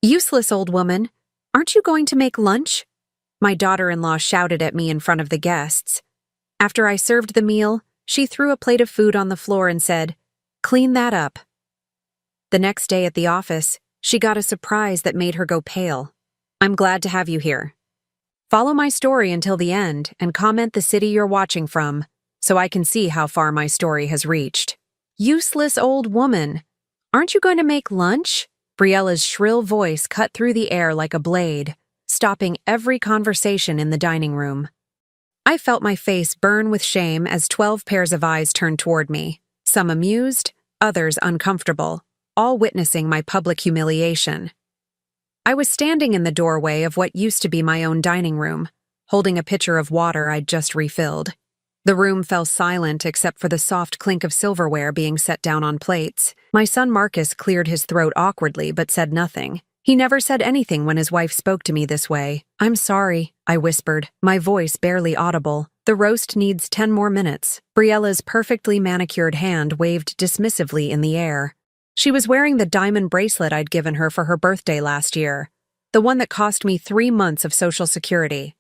Useless old woman, aren't you going to make lunch? My daughter-in-law shouted at me in front of the guests. After I served the meal, she threw a plate of food on the floor and said, "Clean that up." The next day at the office, she got a surprise that made her go pale. "I'm glad to have you here. Follow my story until the end and comment the city you're watching from, so I can see how far my story has reached." Useless old woman, aren't you going to make lunch? Briella's shrill voice cut through the air like a blade, stopping every conversation in the dining room. I felt my face burn with shame as 12 pairs of eyes turned toward me, some amused, others uncomfortable, all witnessing my public humiliation. I was standing in the doorway of what used to be my own dining room, holding a pitcher of water I'd just refilled. The room fell silent except for the soft clink of silverware being set down on plates. My son Marcus cleared his throat awkwardly but said nothing. He never said anything when his wife spoke to me this way. "I'm sorry," I whispered, my voice barely audible. "The roast needs 10 more minutes." Briella's perfectly manicured hand waved dismissively in the air. She was wearing the diamond bracelet I'd given her for her birthday last year, the one that cost me 3 months of Social Security.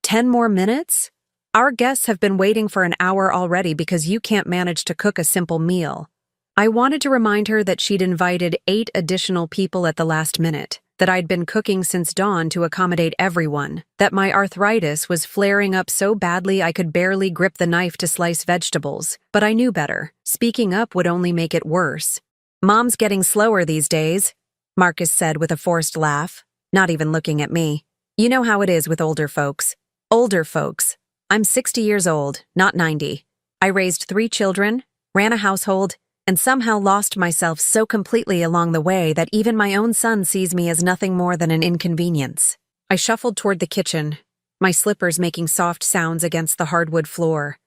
10 more minutes? Our guests have been waiting for an hour already because you can't manage to cook a simple meal. I wanted to remind her that she'd invited 8 additional people at the last minute, that I'd been cooking since dawn to accommodate everyone, that my arthritis was flaring up so badly I could barely grip the knife to slice vegetables, but I knew better. Speaking up would only make it worse. "Mom's getting slower these days," Marcus said with a forced laugh, not even looking at me. "You know how it is with older folks." Older folks. I'm 60 years old, not 90. I raised 3 children, ran a household, and somehow lost myself so completely along the way that even my own son sees me as nothing more than an inconvenience. I shuffled toward the kitchen, my slippers making soft sounds against the hardwood floor.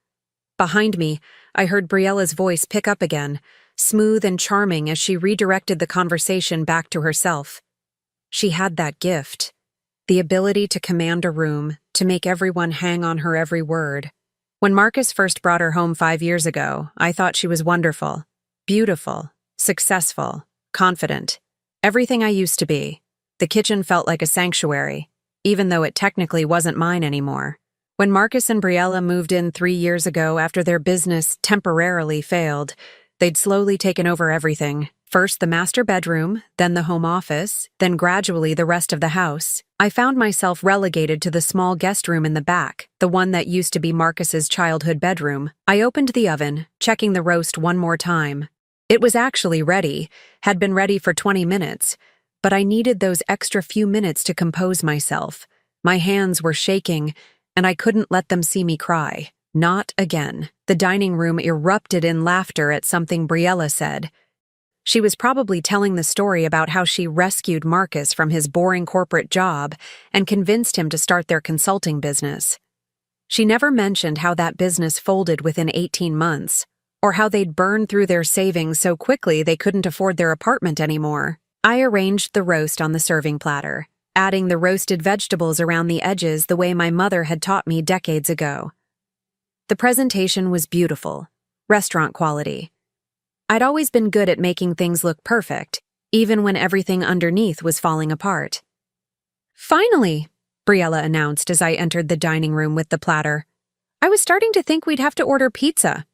Behind me, I heard Briella's voice pick up again, smooth and charming as she redirected the conversation back to herself. She had that gift, the ability to command a room, to make everyone hang on her every word. When Marcus first brought her home 5 years ago, I thought she was wonderful, beautiful, successful, confident. Everything I used to be. The kitchen felt like a sanctuary, even though it technically wasn't mine anymore. When Marcus and Briella moved in 3 years ago after their business temporarily failed, they'd slowly taken over everything. First the master bedroom, then the home office, then gradually the rest of the house. I found myself relegated to the small guest room in the back, the one that used to be Marcus's childhood bedroom. I opened the oven, checking the roast one more time. It was actually ready, had been ready for 20 minutes, but I needed those extra few minutes to compose myself. My hands were shaking, and I couldn't let them see me cry. Not again. The dining room erupted in laughter at something Briella said. She was probably telling the story about how she rescued Marcus from his boring corporate job and convinced him to start their consulting business. She never mentioned how that business folded within 18 months, or how they'd burned through their savings so quickly they couldn't afford their apartment anymore. I arranged the roast on the serving platter, adding the roasted vegetables around the edges the way my mother had taught me decades ago. The presentation was beautiful, restaurant quality. I'd always been good at making things look perfect, even when everything underneath was falling apart. "Finally," Briella announced as I entered the dining room with the platter. "I was starting to think we'd have to order pizza."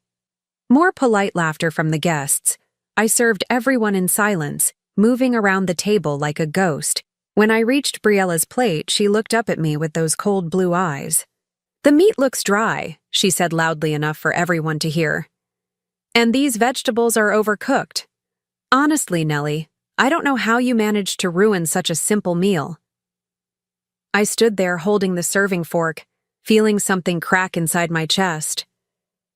More polite laughter from the guests. I served everyone in silence, moving around the table like a ghost. When I reached Briella's plate, she looked up at me with those cold blue eyes. "The meat looks dry," she said loudly enough for everyone to hear. "And these vegetables are overcooked. Honestly, Nellie, I don't know how you managed to ruin such a simple meal." I stood there holding the serving fork, feeling something crack inside my chest.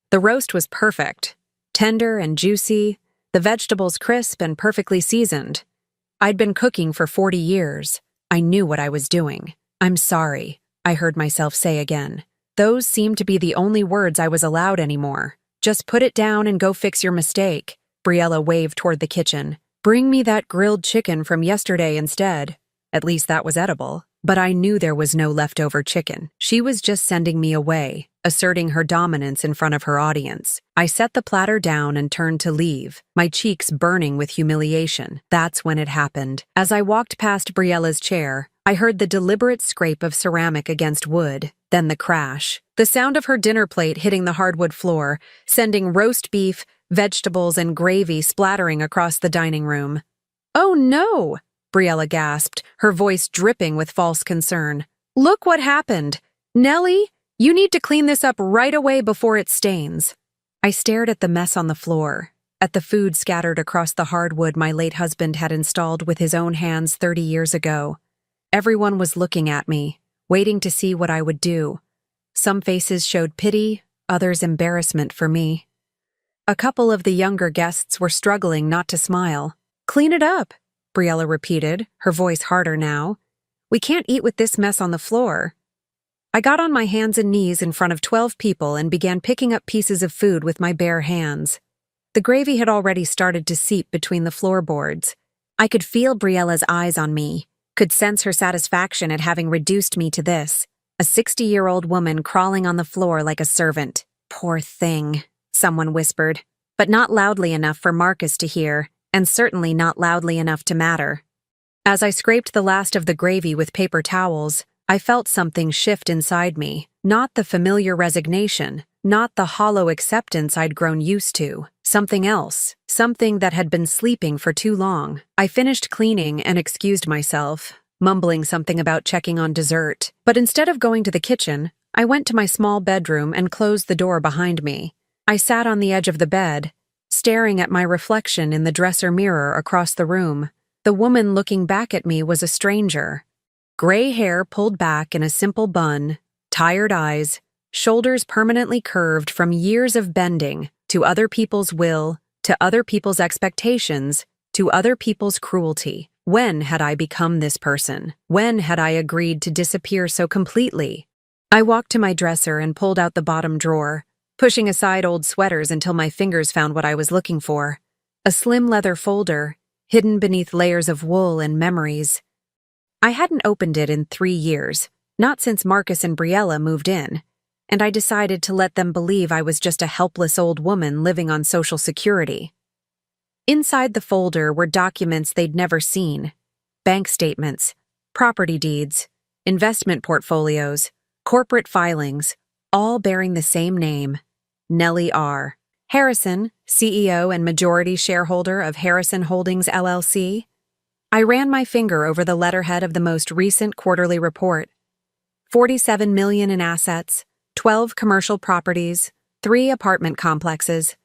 The roast was perfect, tender and juicy, the vegetables crisp and perfectly seasoned. I'd been cooking for 40 years. I knew what I was doing. "I'm sorry," I heard myself say again. Those seemed to be the only words I was allowed anymore. "Just put it down and go fix your mistake." Briella waved toward the kitchen. "Bring me that grilled chicken from yesterday instead." At least that was edible. But I knew there was no leftover chicken. She was just sending me away, asserting her dominance in front of her audience. I set the platter down and turned to leave, my cheeks burning with humiliation. That's when it happened. As I walked past Briella's chair, I heard the deliberate scrape of ceramic against wood, then the crash. The sound of her dinner plate hitting the hardwood floor, sending roast beef, vegetables, and gravy splattering across the dining room. "Oh no!" Briella gasped, her voice dripping with false concern. "Look what happened! Nellie, you need to clean this up right away before it stains." I stared at the mess on the floor, at the food scattered across the hardwood my late husband had installed with his own hands 30 years ago. Everyone was looking at me, waiting to see what I would do. Some faces showed pity, others embarrassment for me. A couple of the younger guests were struggling not to smile. "Clean it up," Briella repeated, her voice harder now. "We can't eat with this mess on the floor." I got on my hands and knees in front of 12 people and began picking up pieces of food with my bare hands. The gravy had already started to seep between the floorboards. I could feel Briella's eyes on me, could sense her satisfaction at having reduced me to this, a 60-year-old woman crawling on the floor like a servant. "Poor thing," someone whispered, but not loudly enough for Marcus to hear, and certainly not loudly enough to matter. As I scraped the last of the gravy with paper towels, I felt something shift inside me, not the familiar resignation, not the hollow acceptance I'd grown used to, something else, something that had been sleeping for too long. I finished cleaning and excused myself, mumbling something about checking on dessert. But instead of going to the kitchen, I went to my small bedroom and closed the door behind me. I sat on the edge of the bed, staring at my reflection in the dresser mirror across the room. The woman looking back at me was a stranger. Gray hair pulled back in a simple bun, tired eyes, shoulders permanently curved from years of bending to other people's will, to other people's expectations, to other people's cruelty. When had I become this person? When had I agreed to disappear so completely? I walked to my dresser and pulled out the bottom drawer, pushing aside old sweaters until my fingers found what I was looking for. A slim leather folder, hidden beneath layers of wool and memories. I hadn't opened it in 3 years, not since Marcus and Briella moved in, and I decided to let them believe I was just a helpless old woman living on Social Security. Inside the folder were documents they'd never seen: bank statements, property deeds, investment portfolios, corporate filings, all bearing the same name, Nellie R. Harrison, CEO and majority shareholder of Harrison Holdings LLC. I ran my finger over the letterhead of the most recent quarterly report. 47 million in assets, 12 commercial properties, 3 apartment complexes,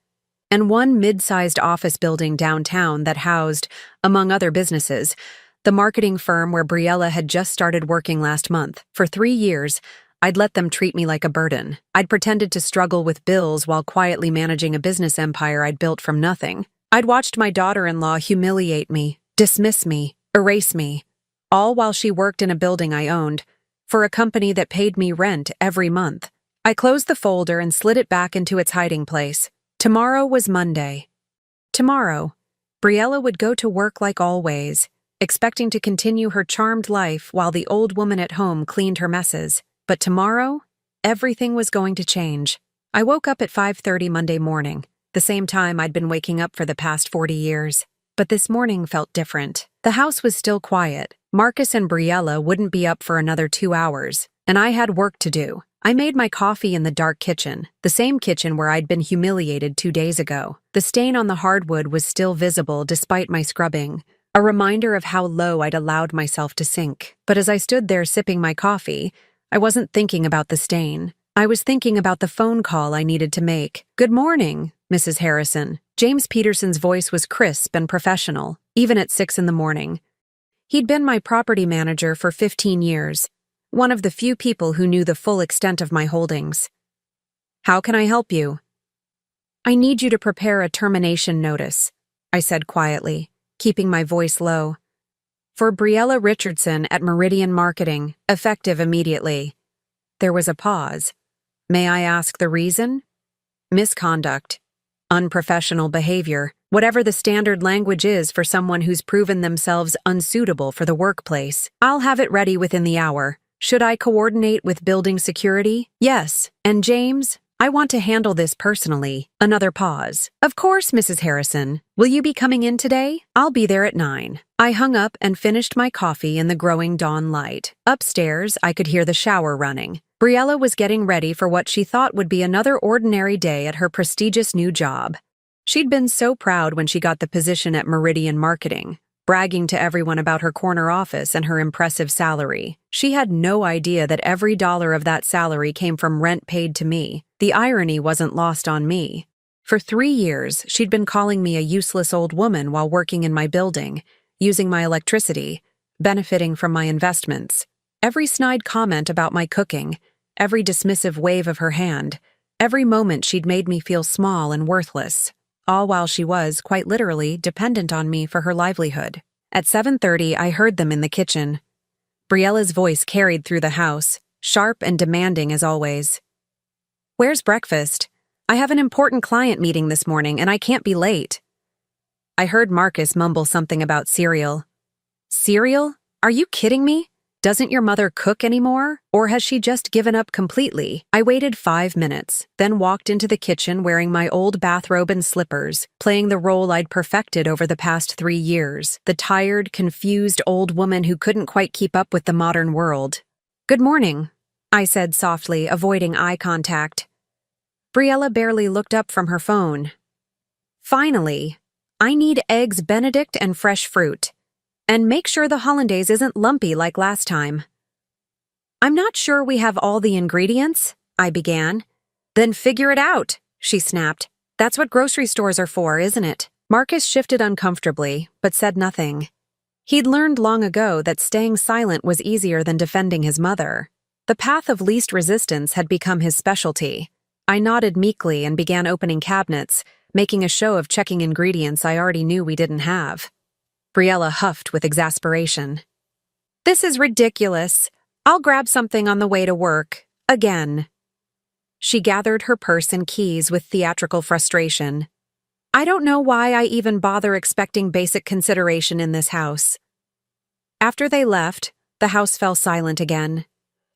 and 1 mid-sized office building downtown that housed, among other businesses, the marketing firm where Briella had just started working last month. For 3 years, I'd let them treat me like a burden. I'd pretended to struggle with bills while quietly managing a business empire I'd built from nothing. I'd watched my daughter-in-law humiliate me, dismiss me, erase me, all while she worked in a building I owned, for a company that paid me rent every month. I closed the folder and slid it back into its hiding place. Tomorrow was Monday. Tomorrow, Briella would go to work like always, expecting to continue her charmed life while the old woman at home cleaned her messes. But tomorrow, everything was going to change. I woke up at 5:30 Monday morning, the same time I'd been waking up for the past 40 years. But this morning felt different. The house was still quiet. Marcus and Briella wouldn't be up for another 2 hours, and I had work to do. I made my coffee in the dark kitchen, the same kitchen where I'd been humiliated 2 days ago. The stain on the hardwood was still visible despite my scrubbing, a reminder of how low I'd allowed myself to sink. But as I stood there sipping my coffee, I wasn't thinking about the stain. I was thinking about the phone call I needed to make. "Good morning, Mrs. Harrison." James Peterson's voice was crisp and professional, even at 6 in the morning. He'd been my property manager for 15 years, one of the few people who knew the full extent of my holdings. "How can I help you?" "I need you to prepare a termination notice," I said quietly, keeping my voice low. "For Briella Richardson at Meridian Marketing, effective immediately." There was a pause. "May I ask the reason?" "Misconduct. Unprofessional behavior. Whatever the standard language is for someone who's proven themselves unsuitable for the workplace. I'll have it ready within the hour. Should I coordinate with building security? Yes. And James, I want to handle this personally. Another pause. Of course, Mrs. Harrison. Will you be coming in today? I'll be there at 9. I hung up and finished my coffee in the growing dawn light. Upstairs, I could hear the shower running. Briella was getting ready for what she thought would be another ordinary day at her prestigious new job. She'd been so proud when she got the position at Meridian Marketing, bragging to everyone about her corner office and her impressive salary. She had no idea that every dollar of that salary came from rent paid to me. The irony wasn't lost on me. For 3 years, she'd been calling me a useless old woman while working in my building, using my electricity, benefiting from my investments. Every snide comment about my cooking, every dismissive wave of her hand, every moment she'd made me feel small and worthless, all while she was, quite literally, dependent on me for her livelihood. At 7:30, I heard them in the kitchen. Briella's voice carried through the house, sharp and demanding as always. "Where's breakfast? I have an important client meeting this morning and I can't be late." I heard Marcus mumble something about cereal. Cereal? Are you kidding me? Doesn't your mother cook anymore? Or has she just given up completely? I waited 5 minutes, then walked into the kitchen wearing my old bathrobe and slippers, playing the role I'd perfected over the past 3 years, the tired, confused old woman who couldn't quite keep up with the modern world. "Good morning," I said softly, avoiding eye contact. Briella barely looked up from her phone. "Finally, I need eggs Benedict and fresh fruit. And make sure the hollandaise isn't lumpy like last time." "I'm not sure we have all the ingredients," I began. "Then figure it out," she snapped. "That's what grocery stores are for, isn't it?" Marcus shifted uncomfortably, but said nothing. He'd learned long ago that staying silent was easier than defending his mother. The path of least resistance had become his specialty. I nodded meekly and began opening cabinets, making a show of checking ingredients I already knew we didn't have. Briella huffed with exasperation. "This is ridiculous. I'll grab something on the way to work. Again." She gathered her purse and keys with theatrical frustration. "I don't know why I even bother expecting basic consideration in this house." After they left, the house fell silent again.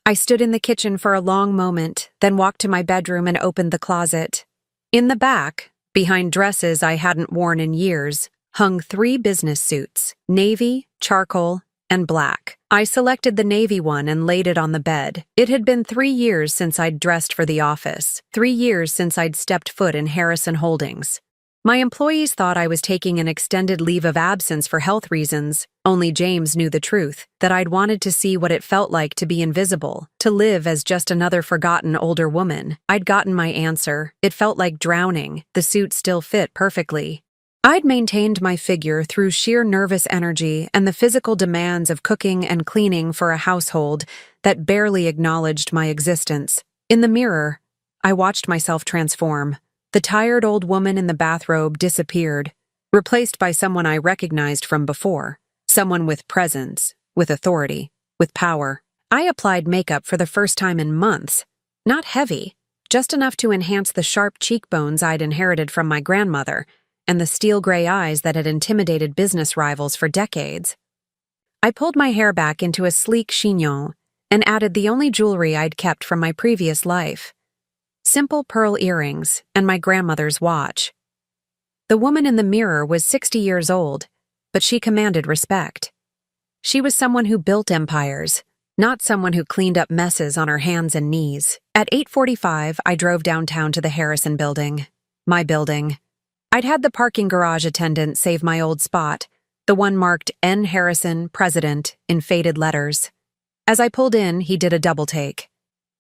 I stood in the kitchen for a long moment, then walked to my bedroom and opened the closet. In the back, behind dresses I hadn't worn in years, hung 3 business suits, navy, charcoal, and black. I selected the navy one and laid it on the bed. It had been 3 years since I'd dressed for the office, 3 years since I'd stepped foot in Harrison Holdings. My employees thought I was taking an extended leave of absence for health reasons. Only James knew the truth, that I'd wanted to see what it felt like to be invisible, to live as just another forgotten older woman. I'd gotten my answer. It felt like drowning. The suit still fit perfectly. I'd maintained my figure through sheer nervous energy and the physical demands of cooking and cleaning for a household that barely acknowledged my existence. In the mirror, I watched myself transform. The tired old woman in the bathrobe disappeared, replaced by someone I recognized from before, someone with presence, with authority, with power. I applied makeup for the first time in months, not heavy, just enough to enhance the sharp cheekbones I'd inherited from my grandmother, and the steel-gray eyes that had intimidated business rivals for decades. I pulled my hair back into a sleek chignon and added the only jewelry I'd kept from my previous life. Simple pearl earrings and my grandmother's watch. The woman in the mirror was 60 years old, but she commanded respect. She was someone who built empires, not someone who cleaned up messes on her hands and knees. At 8:45, I drove downtown to the Harrison building. My building. I'd had the parking garage attendant save my old spot, the one marked N. Harrison, President, in faded letters. As I pulled in, he did a double take.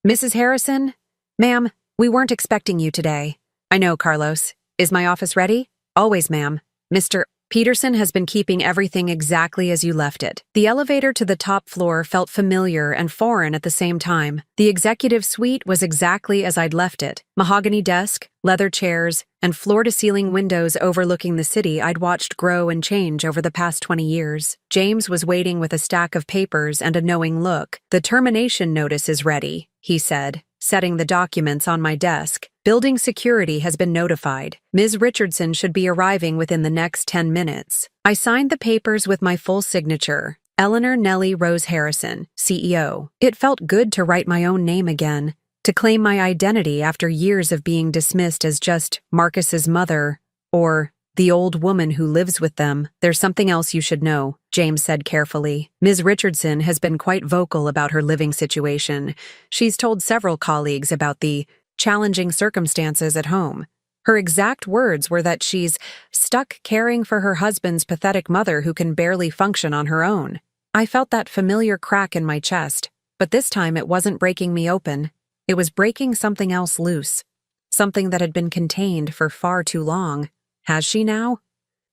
"Mrs. Harrison? Ma'am, we weren't expecting you today." "I know, Carlos. Is my office ready?" "Always, ma'am. Mr. Peterson has been keeping everything exactly as you left it." The elevator to the top floor felt familiar and foreign at the same time. The executive suite was exactly as I'd left it. Mahogany desk, leather chairs, and floor-to-ceiling windows overlooking the city I'd watched grow and change over the past 20 years. James was waiting with a stack of papers and a knowing look. "The termination notice is ready," he said. setting the documents on my desk. Building security has been notified. Ms. Richardson should be arriving within the next 10 minutes. I signed the papers with my full signature. Eleanor Nellie Rose Harrison, CEO. It felt good to write my own name again, to claim my identity after years of being dismissed as just Marcus's mother, or the old woman who lives with them. There's something else you should know, James said carefully. Ms. Richardson has been quite vocal about her living situation. She's told several colleagues about the challenging circumstances at home. Her exact words were that she's stuck caring for her husband's pathetic mother who can barely function on her own. I felt that familiar crack in my chest, but this time it wasn't breaking me open. It was breaking something else loose. Something that had been contained for far too long. Has she now?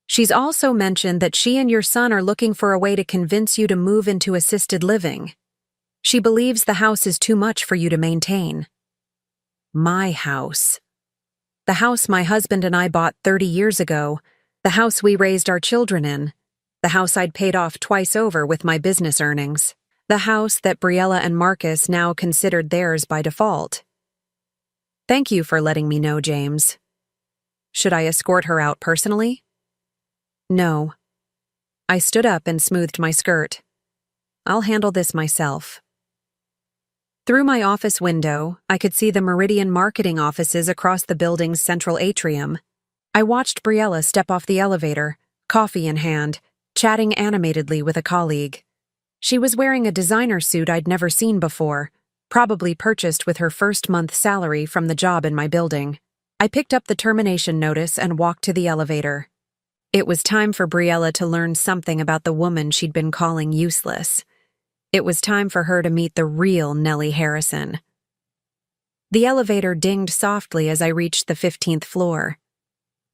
She's also mentioned that she and your son are looking for a way to convince you to move into assisted living. She believes the house is too much for you to maintain. My house. The house my husband and I bought 30 years ago. The house we raised our children in. The house I'd paid off twice over with my business earnings. The house that Briella and Marcus now considered theirs by default. Thank you for letting me know, James. Should I escort her out personally? No. I stood up and smoothed my skirt. I'll handle this myself. Through my office window, I could see the Meridian marketing offices across the building's central atrium. I watched Briella step off the elevator, coffee in hand, chatting animatedly with a colleague. She was wearing a designer suit I'd never seen before, probably purchased with her first month's salary from the job in my building. I picked up the termination notice and walked to the elevator. It was time for Briella to learn something about the woman she'd been calling useless. It was time for her to meet the real Nellie Harrison. The elevator dinged softly as I reached the 15th floor.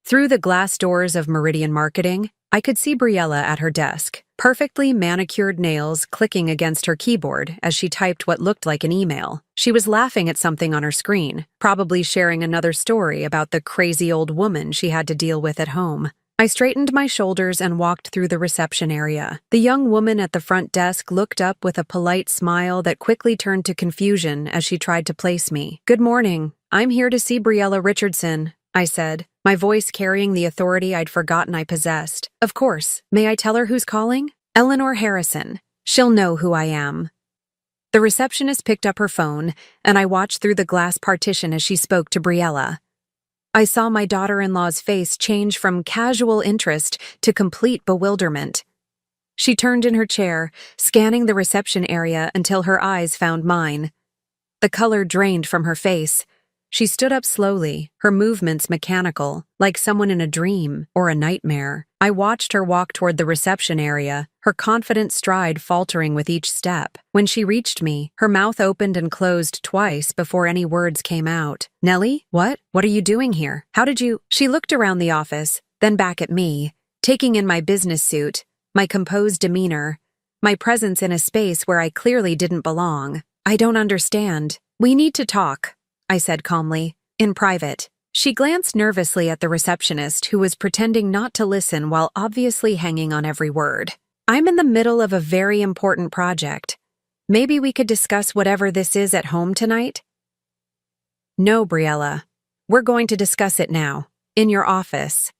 Through the glass doors of Meridian Marketing, I could see Briella at her desk, perfectly manicured nails clicking against her keyboard as she typed what looked like an email. She was laughing at something on her screen, probably sharing another story about the crazy old woman she had to deal with at home. I straightened my shoulders and walked through the reception area. The young woman at the front desk looked up with a polite smile that quickly turned to confusion as she tried to place me. "Good morning. I'm here to see Briella Richardson," I said, my voice carrying the authority I'd forgotten I possessed. "Of course. May I tell her who's calling?" "Eleanor Harrison. She'll know who I am." The receptionist picked up her phone, and I watched through the glass partition as she spoke to Briella. I saw my daughter-in-law's face change from casual interest to complete bewilderment. She turned in her chair, scanning the reception area until her eyes found mine. The color drained from her face. She stood up slowly, her movements mechanical, like someone in a dream or a nightmare. I watched her walk toward the reception area, her confident stride faltering with each step. When she reached me, her mouth opened and closed twice before any words came out. "Nellie, what? What are you doing here? How did you—" She looked around the office, then back at me, taking in my business suit, my composed demeanor, my presence in a space where I clearly didn't belong. "I don't understand. We need to talk," I said calmly, "in private." She glanced nervously at the receptionist, who was pretending not to listen while obviously hanging on every word. "I'm in the middle of a very important project. Maybe we could discuss whatever this is at home tonight?" "No, Briella. We're going to discuss it now, in your office."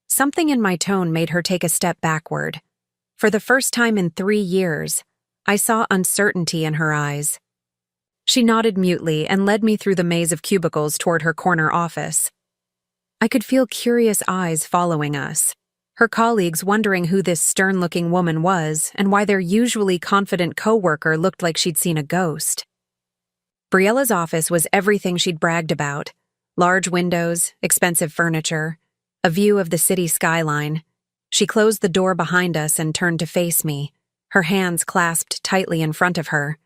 Something in my tone made her take a step backward. For the first time in 3 years, I saw uncertainty in her eyes. She nodded mutely and led me through the maze of cubicles toward her corner office. I could feel curious eyes following us, her colleagues wondering who this stern-looking woman was and why their usually confident coworker looked like she'd seen a ghost. Briella's office was everything she'd bragged about: large windows, expensive furniture, a view of the city skyline. She closed the door behind us and turned to face me, her hands clasped tightly in front of her.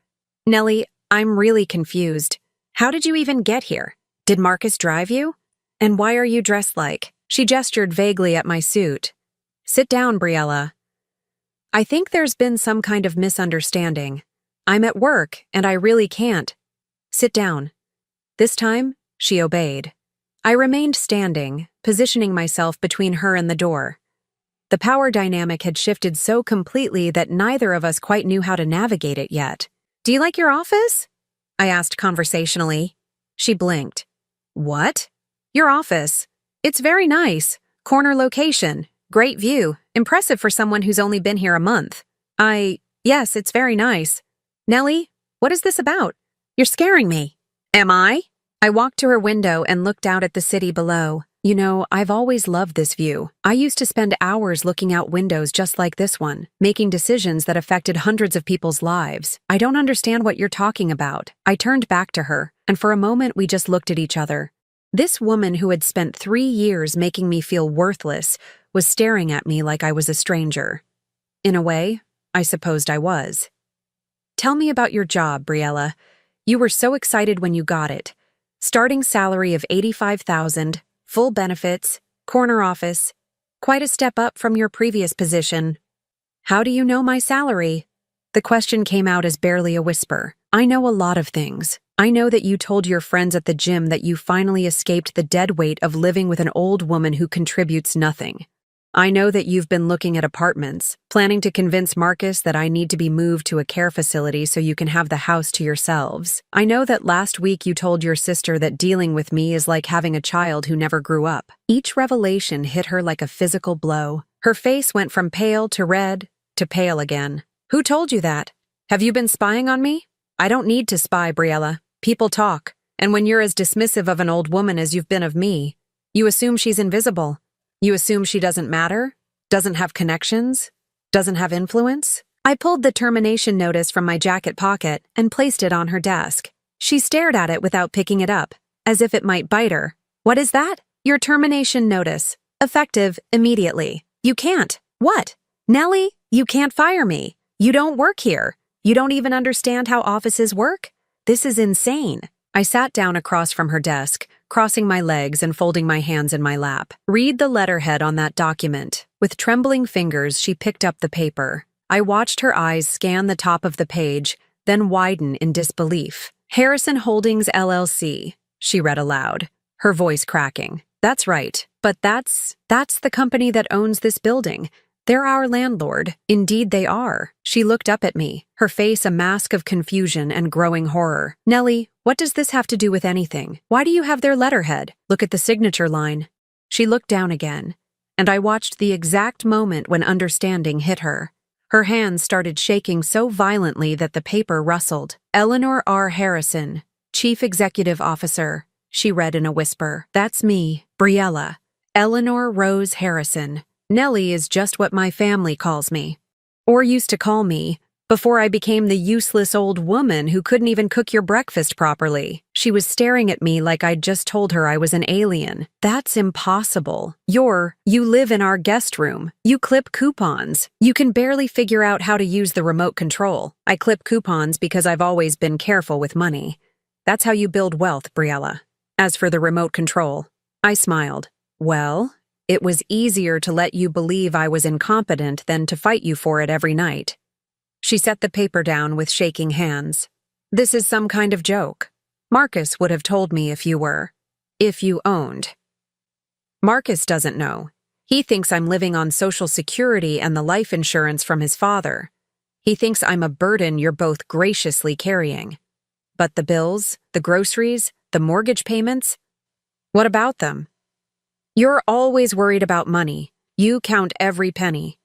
"Nellie, I'm really confused. How did you even get here? Did Marcus drive you? And why are you dressed like?" She gestured vaguely at my suit. "Sit down, Briella. I think there's been some kind of misunderstanding. I'm at work, and I really can't." "Sit down." This time, she obeyed. I remained standing, positioning myself between her and the door. The power dynamic had shifted so completely that neither of us quite knew how to navigate it yet. "Do you like your office?" I asked conversationally. She blinked. What? Your office. It's very nice. Corner location. Great view. Impressive for someone who's only been here a month. Yes, it's very nice. Nellie, what is this about? You're scaring me. Am I? I walked to her window and looked out at the city below. You know, I've always loved this view. I used to spend hours looking out windows just like this one, making decisions that affected hundreds of people's lives. I don't understand what you're talking about. I turned back to her, and for a moment we just looked at each other. This woman who had spent 3 years making me feel worthless was staring at me like I was a stranger. In a way, I supposed I was. Tell me about your job, Briella. You were so excited when you got it. Starting salary of $85,000, full benefits, corner office. Quite a step up from your previous position. How do you know my salary? The question came out as barely a whisper. I know a lot of things. I know that you told your friends at the gym that you finally escaped the dead weight of living with an old woman who contributes nothing. I know that you've been looking at apartments, planning to convince Marcus that I need to be moved to a care facility so you can have the house to yourselves. I know that last week you told your sister that dealing with me is like having a child who never grew up. Each revelation hit her like a physical blow. Her face went from pale to red to pale again. Who told you that? Have you been spying on me? I don't need to spy, Briella. People talk, and when you're as dismissive of an old woman as you've been of me, you assume she's invisible. You assume she doesn't matter, doesn't have connections, doesn't have influence? I pulled the termination notice from my jacket pocket and placed it on her desk. She stared at it without picking it up, as if it might bite her. What is that? Your termination notice. Effective immediately. You can't. What? Nellie, you can't fire me. You don't work here. You don't even understand how offices work? This is insane. I sat down across from her desk, crossing my legs and folding my hands in my lap. Read the letterhead on that document. With trembling fingers, she picked up the paper. I watched her eyes scan the top of the page, then widen in disbelief. Harrison Holdings, LLC, she read aloud, her voice cracking. That's right, but that's the company that owns this building. They're our landlord. Indeed they are. She looked up at me, her face a mask of confusion and growing horror. Nellie, what does this have to do with anything? Why do you have their letterhead? Look at the signature line. She looked down again, and I watched the exact moment when understanding hit her. Her hands started shaking so violently that the paper rustled. Eleanor R. Harrison, Chief Executive Officer, she read in a whisper. That's me, Briella. Eleanor Rose Harrison. Nellie is just what my family calls me, or used to call me, before I became the useless old woman who couldn't even cook your breakfast properly. She was staring at me like I'd just told her I was an alien. That's impossible. You live in our guest room. You clip coupons. You can barely figure out how to use the remote control. I clip coupons because I've always been careful with money. That's how you build wealth, Briella. As for the remote control, I smiled. Well, it was easier to let you believe I was incompetent than to fight you for it every night. She set the paper down with shaking hands. This is some kind of joke. Marcus would have told me if you owned. Marcus doesn't know. He thinks I'm living on Social Security and the life insurance from his father. He thinks I'm a burden you're both graciously carrying. But the bills, the groceries, the mortgage payments, what about them? You're always worried about money. You count every penny.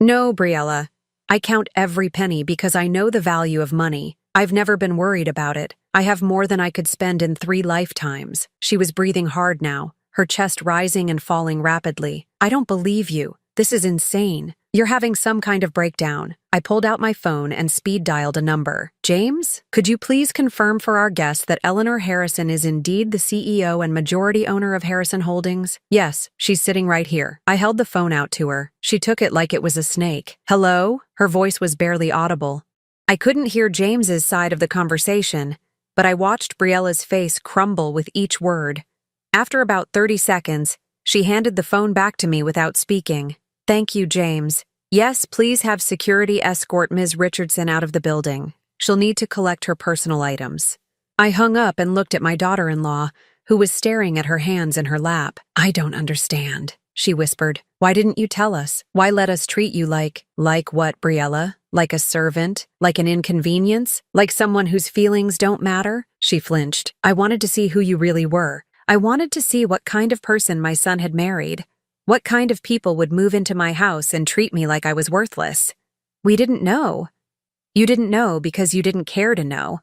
No, Briella. I count every penny because I know the value of money. I've never been worried about it. I have more than I could spend in 3 lifetimes. She was breathing hard now, her chest rising and falling rapidly. I don't believe you. This is insane. You're having some kind of breakdown. I pulled out my phone and speed dialed a number. James, could you please confirm for our guest that Eleanor Harrison is indeed the CEO and majority owner of Harrison Holdings? Yes, she's sitting right here. I held the phone out to her. She took it like it was a snake. Hello? Her voice was barely audible. I couldn't hear James's side of the conversation, but I watched Briella's face crumble with each word. After about 30 seconds, she handed the phone back to me without speaking. Thank you, James. Yes, please have security escort Ms. Richardson out of the building. She'll need to collect her personal items. I hung up and looked at my daughter-in-law, who was staring at her hands in her lap. I don't understand, she whispered. Why didn't you tell us? Why let us treat you like what, Briella? Like a servant? Like an inconvenience? Like someone whose feelings don't matter? She flinched. I wanted to see who you really were. I wanted to see what kind of person my son had married. What kind of people would move into my house and treat me like I was worthless. We didn't know. You didn't know because you didn't care to know.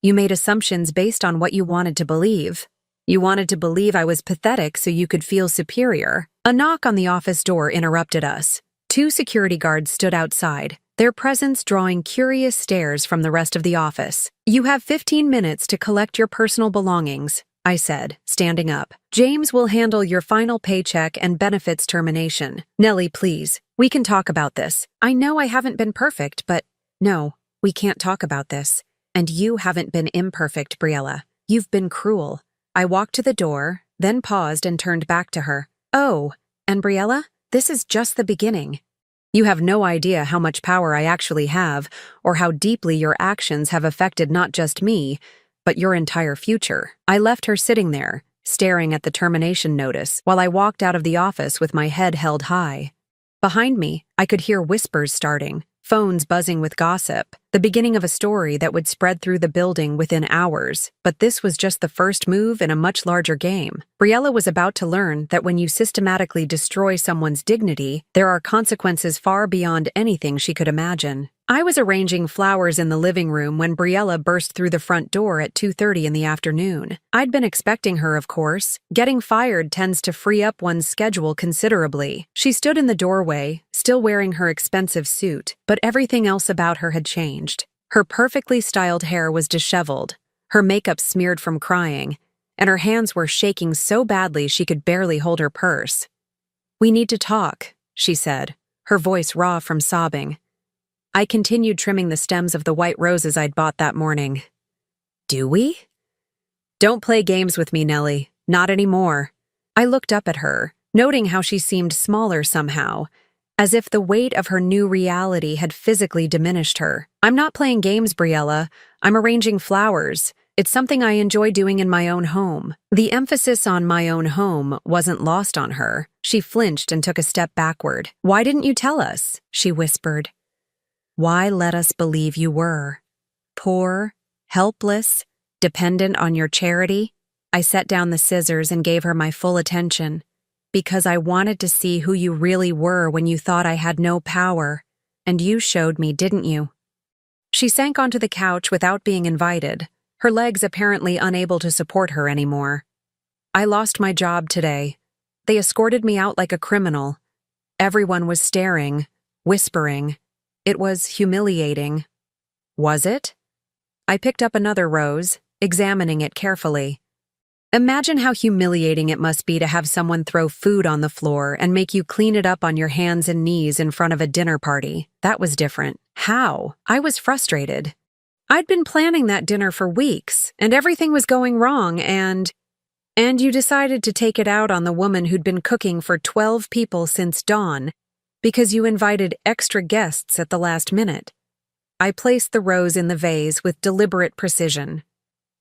You made assumptions based on what you wanted to believe. You wanted to believe I was pathetic so you could feel superior. A knock on the office door interrupted us. 2 security guards stood outside, their presence drawing curious stares from the rest of the office. You have 15 minutes to collect your personal belongings, I said, standing up. James will handle your final paycheck and benefits termination. Nellie, please, we can talk about this. I know I haven't been perfect, but no, we can't talk about this. And you haven't been imperfect, Briella. You've been cruel. I walked to the door, then paused and turned back to her. Oh, and Briella, this is just the beginning. You have no idea how much power I actually have, or how deeply your actions have affected not just me, but your entire future. I left her sitting there, staring at the termination notice, while I walked out of the office with my head held high. Behind me, I could hear whispers starting, phones buzzing with gossip, the beginning of a story that would spread through the building within hours. But this was just the first move in a much larger game. Briella was about to learn that when you systematically destroy someone's dignity, there are consequences far beyond anything she could imagine. I was arranging flowers in the living room when Briella burst through the front door at 2:30 in the afternoon. I'd been expecting her, of course. Getting fired tends to free up one's schedule considerably. She stood in the doorway, still wearing her expensive suit, but everything else about her had changed. Her perfectly styled hair was disheveled, her makeup smeared from crying, and her hands were shaking so badly she could barely hold her purse. "We need to talk," she said, her voice raw from sobbing. I continued trimming the stems of the white roses I'd bought that morning. "Do we?" "Don't play games with me, Nellie. Not anymore." I looked up at her, noting how she seemed smaller somehow, as if the weight of her new reality had physically diminished her. "I'm not playing games, Briella. I'm arranging flowers. It's something I enjoy doing in my own home." The emphasis on my own home wasn't lost on her. She flinched and took a step backward. "Why didn't you tell us?" she whispered. "Why let us believe you were? Poor, helpless, dependent on your charity?" I set down the scissors and gave her my full attention. "Because I wanted to see who you really were when you thought I had no power. And you showed me, didn't you?" She sank onto the couch without being invited, her legs apparently unable to support her anymore. "I lost my job today. They escorted me out like a criminal. Everyone was staring, whispering. It was humiliating." "Was it?" I picked up another rose, examining it carefully. "Imagine how humiliating it must be to have someone throw food on the floor and make you clean it up on your hands and knees in front of a dinner party. That was different." "How?" I was frustrated. I'd been planning that dinner for weeks, and everything was going wrong, and you decided to take it out on the woman who'd been cooking for 12 people since dawn, because you invited extra guests at the last minute. I placed the rose in the vase with deliberate precision.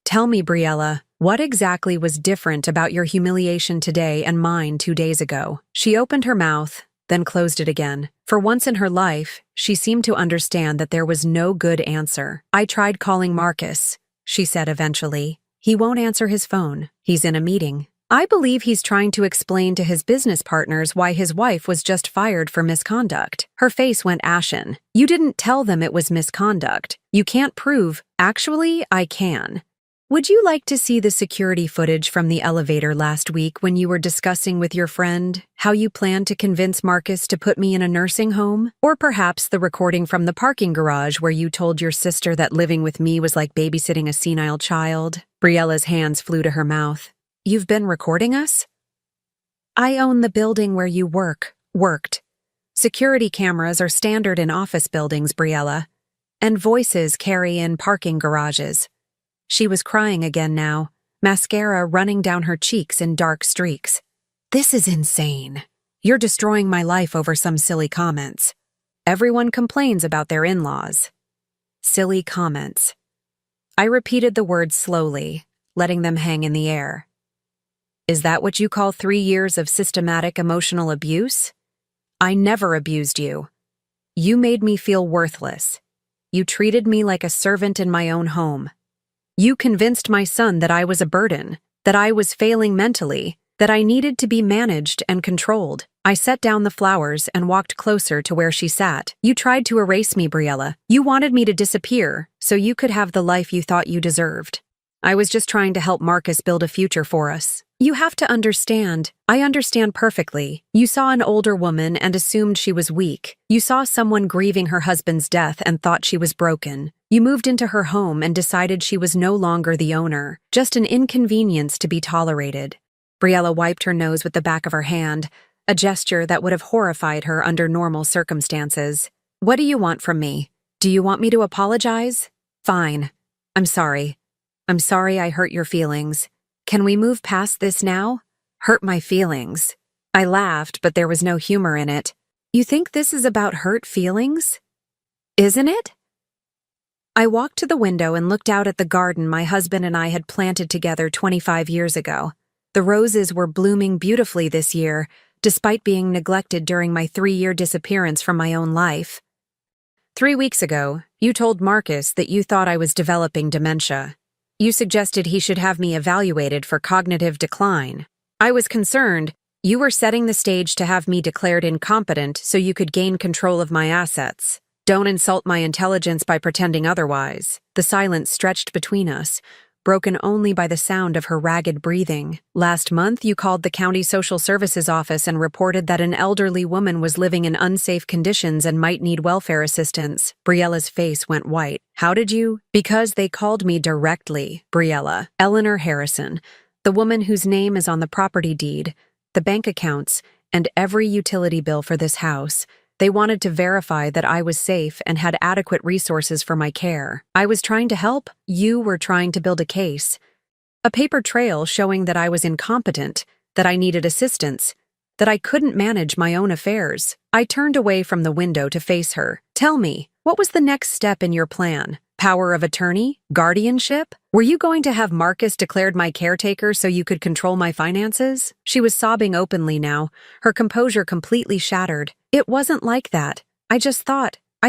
"Tell me, Briella, what exactly was different about your humiliation today and mine 2 days ago?" She opened her mouth, then closed it again. For once in her life, she seemed to understand that there was no good answer. "I tried calling Marcus," she said eventually. "He won't answer his phone. He's in a meeting. I believe he's trying to explain to his business partners why his wife was just fired for misconduct." Her face went ashen. "You didn't tell them it was misconduct. You can't prove—" "Actually, I can. Would you like to see the security footage from the elevator last week when you were discussing with your friend how you planned to convince Marcus to put me in a nursing home? Or perhaps the recording from the parking garage where you told your sister that living with me was like babysitting a senile child?" Briella's hands flew to her mouth. "You've been recording us?" "I own the building where you worked. Security cameras are standard in office buildings, Briella, and voices carry in parking garages." She was crying again now, mascara running down her cheeks in dark streaks. "This is insane. You're destroying my life over some silly comments. Everyone complains about their in-laws." Silly comments. I repeated the words slowly, letting them hang in the air. Is that what you call 3 years of systematic emotional abuse? I never abused you. You made me feel worthless. You treated me like a servant in my own home. You convinced my son that I was a burden, that I was failing mentally, that I needed to be managed and controlled. I set down the flowers and walked closer to where she sat. You tried to erase me, Briella. You wanted me to disappear so you could have the life you thought you deserved. I was just trying to help Marcus build a future for us. You have to understand. I understand perfectly. You saw an older woman and assumed she was weak. You saw someone grieving her husband's death and thought she was broken. You moved into her home and decided she was no longer the owner, just an inconvenience to be tolerated. Briella wiped her nose with the back of her hand, a gesture that would have horrified her under normal circumstances. What do you want from me? Do you want me to apologize? Fine. I'm sorry. I'm sorry I hurt your feelings. Can we move past this now? Hurt my feelings. I laughed, but there was no humor in it. You think this is about hurt feelings? Isn't it? I walked to the window and looked out at the garden my husband and I had planted together 25 years ago. The roses were blooming beautifully this year, despite being neglected during my 3-year disappearance from my own life. 3 weeks ago, you told Marcus that you thought I was developing dementia. You suggested he should have me evaluated for cognitive decline. I was concerned. You were setting the stage to have me declared incompetent so you could gain control of my assets. Don't insult my intelligence by pretending otherwise. The silence stretched between us, broken only by the sound of her ragged breathing. Last month, you called the county social services office and reported that an elderly woman was living in unsafe conditions and might need welfare assistance. Briella's face went white. How did you? Because they called me directly, Briella. Eleanor Harrison, the woman whose name is on the property deed, the bank accounts, and every utility bill for this house. They wanted to verify that I was safe and had adequate resources for my care. I was trying to help. You were trying to build a case. A paper trail showing that I was incompetent, that I needed assistance, that I couldn't manage my own affairs. I turned away from the window to face her. Tell me, what was the next step in your plan? Power of attorney? Guardianship? Were you going to have Marcus declared my caretaker so you could control my finances? She was sobbing openly now, her composure completely shattered. It wasn't like that. I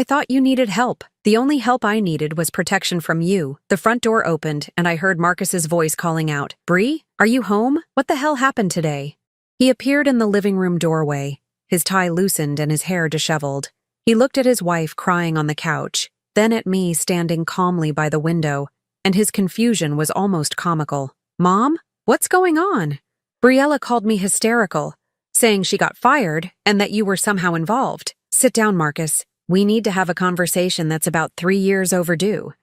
thought you needed help. The only help I needed was protection from you. The front door opened, and I heard Marcus's voice calling out, Bree, are you home? What the hell happened today? He appeared in the living room doorway, his tie loosened and his hair disheveled. He looked at his wife crying on the couch, then at me standing calmly by the window, and his confusion was almost comical. Mom? What's going on? Briella called me hysterical, saying she got fired and that you were somehow involved. Sit down, Marcus. We need to have a conversation that's about 3 years overdue.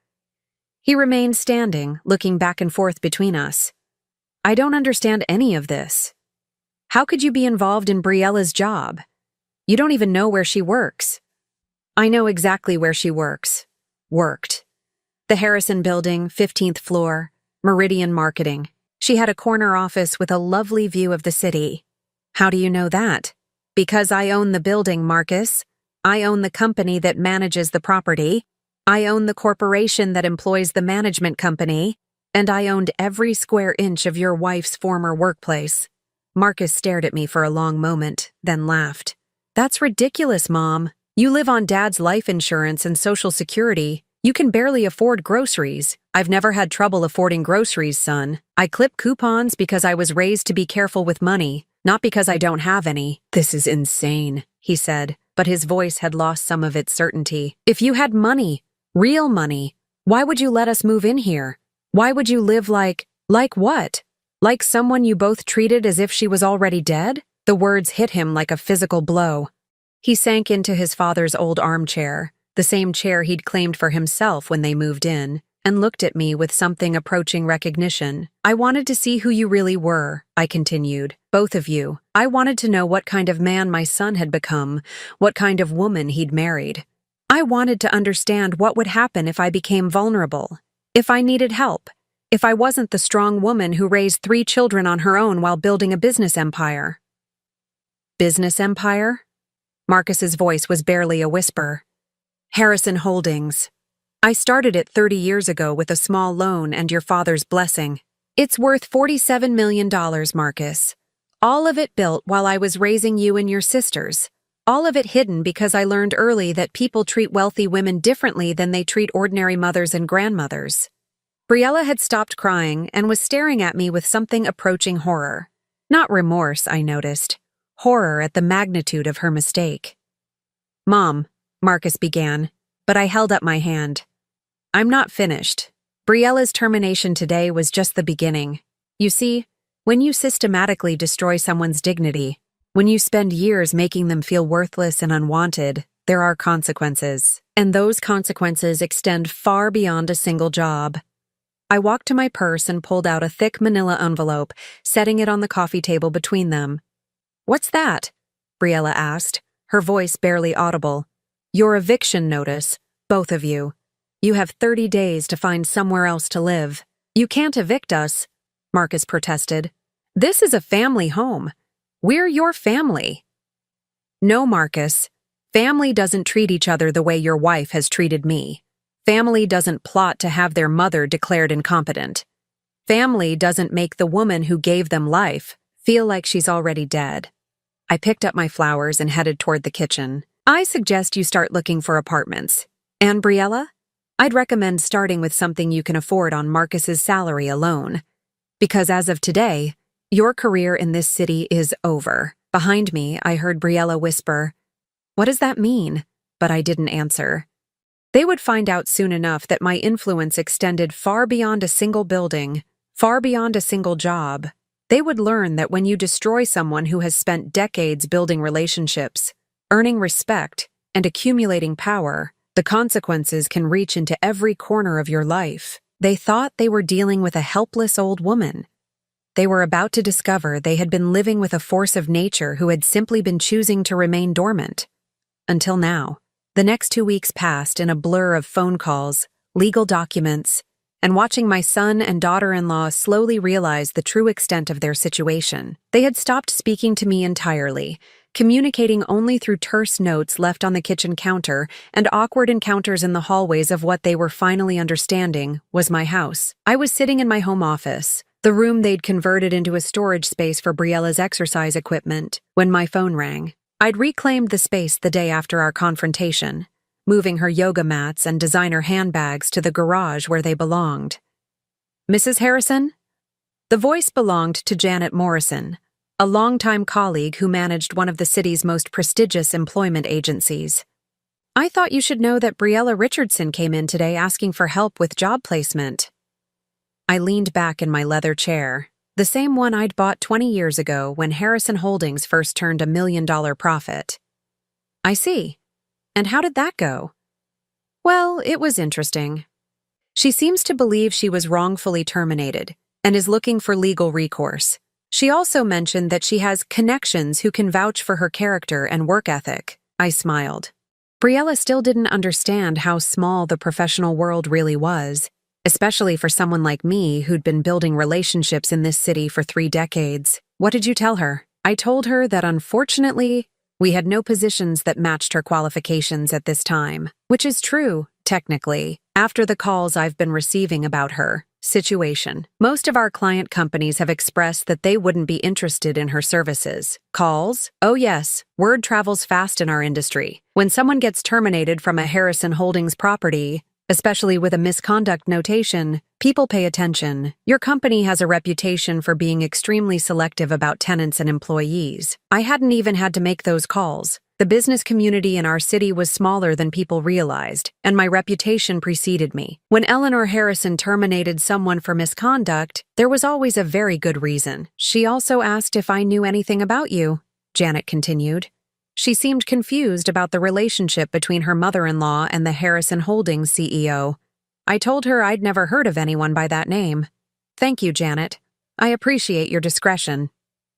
He remained standing, looking back and forth between us. I don't understand any of this. How could you be involved in Briella's job? You don't even know where she works. I know exactly where she worked. The Harrison Building, 15th floor, Meridian Marketing. She had a corner office with a lovely view of the city. How do you know that? Because I own the building, Marcus. I own the company that manages the property. I own the corporation that employs the management company. And I owned every square inch of your wife's former workplace. Marcus stared at me for a long moment, then laughed. That's ridiculous, Mom. You live on Dad's life insurance and Social Security. You can barely afford groceries. I've never had trouble affording groceries, son. I clip coupons because I was raised to be careful with money, not because I don't have any. This is insane, he said, but his voice had lost some of its certainty. If you had money, real money, why would you let us move in here? Why would you live like what? Like someone you both treated as if she was already dead? The words hit him like a physical blow. He sank into his father's old armchair, the same chair he'd claimed for himself when they moved in, and looked at me with something approaching recognition. I wanted to see who you really were, I continued. Both of you. I wanted to know what kind of man my son had become, what kind of woman he'd married. I wanted to understand what would happen if I became vulnerable, if I needed help, if I wasn't the strong woman who raised 3 children on her own while building a business empire. Business empire? Marcus's voice was barely a whisper. Harrison Holdings. I started it 30 years ago with a small loan and your father's blessing. It's worth $47 million, Marcus. All of it built while I was raising you and your sisters. All of it hidden because I learned early that people treat wealthy women differently than they treat ordinary mothers and grandmothers. Briella had stopped crying and was staring at me with something approaching horror. Not remorse, I noticed. Horror at the magnitude of her mistake. Mom, Marcus began, but I held up my hand. I'm not finished. Briella's termination today was just the beginning. You see, when you systematically destroy someone's dignity, when you spend years making them feel worthless and unwanted, there are consequences. And those consequences extend far beyond a single job. I walked to my purse and pulled out a thick manila envelope, setting it on the coffee table between them. What's that? Briella asked, her voice barely audible. Your eviction notice, both of you. You have 30 days to find somewhere else to live. You can't evict us, Marcus protested. This is a family home. We're your family. No, Marcus. Family doesn't treat each other the way your wife has treated me. Family doesn't plot to have their mother declared incompetent. Family doesn't make the woman who gave them life feel like she's already dead. I picked up my flowers and headed toward the kitchen. I suggest you start looking for apartments. And Briella? I'd recommend starting with something you can afford on Marcus's salary alone. Because as of today, your career in this city is over. Behind me, I heard Briella whisper, "What does that mean?" But I didn't answer. They would find out soon enough that my influence extended far beyond a single building, far beyond a single job. They would learn that when you destroy someone who has spent decades building relationships, earning respect, and accumulating power, the consequences can reach into every corner of your life. They thought they were dealing with a helpless old woman. They were about to discover they had been living with a force of nature who had simply been choosing to remain dormant. Until now. The next 2 weeks passed in a blur of phone calls, legal documents, and watching my son and daughter-in-law slowly realize the true extent of their situation. They had stopped speaking to me entirely, communicating only through terse notes left on the kitchen counter and awkward encounters in the hallways of what they were finally understanding was my house. I was sitting in my home office, the room they'd converted into a storage space for Briella's exercise equipment, when my phone rang. I'd reclaimed the space the day after our confrontation, moving her yoga mats and designer handbags to the garage where they belonged. Mrs. Harrison? The voice belonged to Janet Morrison, a longtime colleague who managed one of the city's most prestigious employment agencies. I thought you should know that Briella Richardson came in today asking for help with job placement. I leaned back in my leather chair, the same one I'd bought 20 years ago when Harrison Holdings first turned $1 million profit. I see. And how did that go? Well, it was interesting. She seems to believe she was wrongfully terminated and is looking for legal recourse. She also mentioned that she has connections who can vouch for her character and work ethic. I smiled. Briella still didn't understand how small the professional world really was, especially for someone like me who'd been building relationships in this city for 3 decades. What did you tell her? I told her that unfortunately, we had no positions that matched her qualifications at this time, which is true, technically, after the calls I've been receiving about her situation. Most of our client companies have expressed that they wouldn't be interested in her services. Calls? Oh yes, word travels fast in our industry. When someone gets terminated from a Harrison Holdings property, especially with a misconduct notation, people pay attention. Your company has a reputation for being extremely selective about tenants and employees. I hadn't even had to make those calls. The business community in our city was smaller than people realized, and my reputation preceded me. When Eleanor Harrison terminated someone for misconduct, there was always a very good reason. She also asked if I knew anything about you, Janet continued. She seemed confused about the relationship between her mother-in-law and the Harrison Holdings CEO. I told her I'd never heard of anyone by that name. Thank you, Janet. I appreciate your discretion.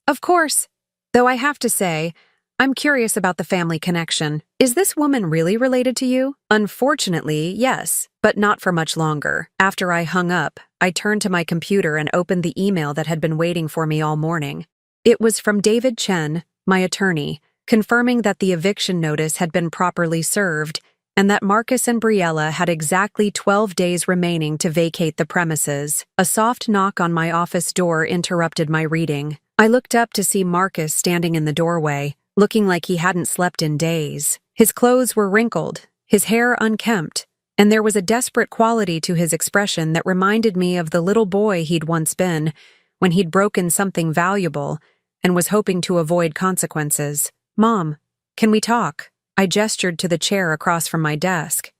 Of course. Though I have to say, I'm curious about the family connection. Is this woman really related to you? Unfortunately, yes, but not for much longer. After I hung up, I turned to my computer and opened the email that had been waiting for me all morning. It was from David Chen, my attorney, confirming that the eviction notice had been properly served and that Marcus and Briella had exactly 12 days remaining to vacate the premises. A soft knock on my office door interrupted my reading. I looked up to see Marcus standing in the doorway, looking like he hadn't slept in days. His clothes were wrinkled, his hair unkempt, and there was a desperate quality to his expression that reminded me of the little boy he'd once been when he'd broken something valuable and was hoping to avoid consequences. "Mom, can we talk?" I gestured to the chair across from my desk.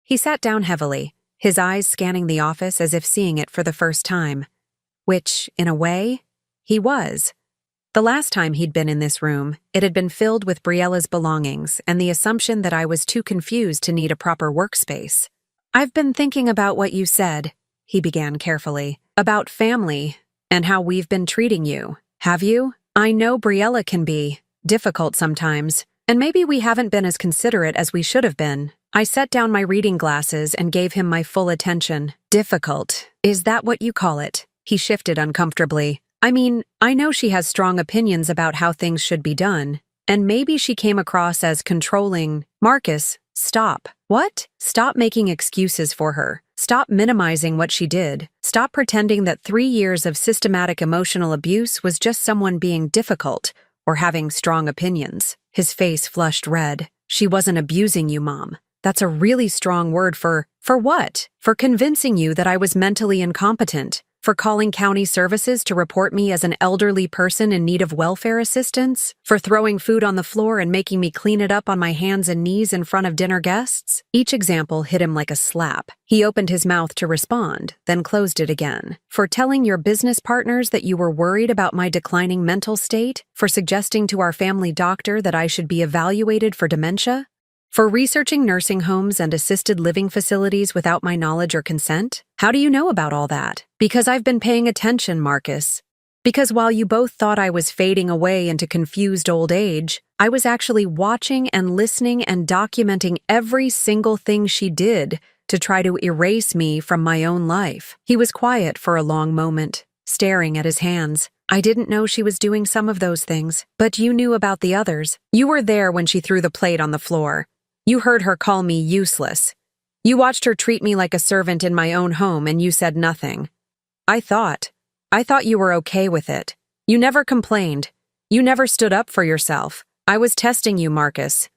He sat down heavily, his eyes scanning the office as if seeing it for the first time. Which, in a way, he was. The last time he'd been in this room, it had been filled with Briella's belongings and the assumption that I was too confused to need a proper workspace. "I've been thinking about what you said," he began carefully, "about family and how we've been treating you. Have you? I know Briella can be difficult sometimes, and maybe we haven't been as considerate as we should have been." I set down my reading glasses and gave him my full attention. "Difficult? Is that what you call it?" He shifted uncomfortably. "I mean, I know she has strong opinions about how things should be done, and maybe she came across as controlling." "Marcus, stop." "What?" "Stop making excuses for her. Stop minimizing what she did. Stop pretending that 3 years of systematic emotional abuse was just someone being difficult or having strong opinions." His face flushed red. "She wasn't abusing you, Mom. That's a really strong word for what? For convincing you that I was mentally incompetent. For calling county services to report me as an elderly person in need of welfare assistance? For throwing food on the floor and making me clean it up on my hands and knees in front of dinner guests?" Each example hit him like a slap. He opened his mouth to respond, then closed it again. "For telling your business partners that you were worried about my declining mental state? For suggesting to our family doctor that I should be evaluated for dementia? For researching nursing homes and assisted living facilities without my knowledge or consent? How do you know about all that?" "Because I've been paying attention, Marcus. Because while you both thought I was fading away into confused old age, I was actually watching and listening and documenting every single thing she did to try to erase me from my own life." He was quiet for a long moment, staring at his hands. "I didn't know she was doing some of those things, but you knew about the others. You were there when she threw the plate on the floor. You heard her call me useless. You watched her treat me like a servant in my own home, and you said nothing. I thought you were okay with it. You never complained. You never stood up for yourself. I was testing you, Marcus.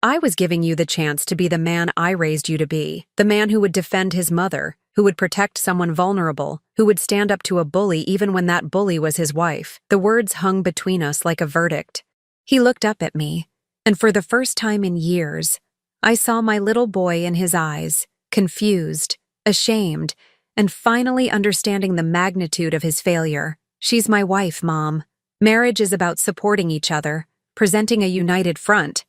I was giving you the chance to be the man I raised you to be, the man who would defend his mother, who would protect someone vulnerable, who would stand up to a bully even when that bully was his wife." The words hung between us like a verdict. He looked up at me, and for the first time in years, I saw my little boy in his eyes, confused, ashamed, and finally understanding the magnitude of his failure. "She's my wife, Mom. Marriage is about supporting each other, presenting a united front.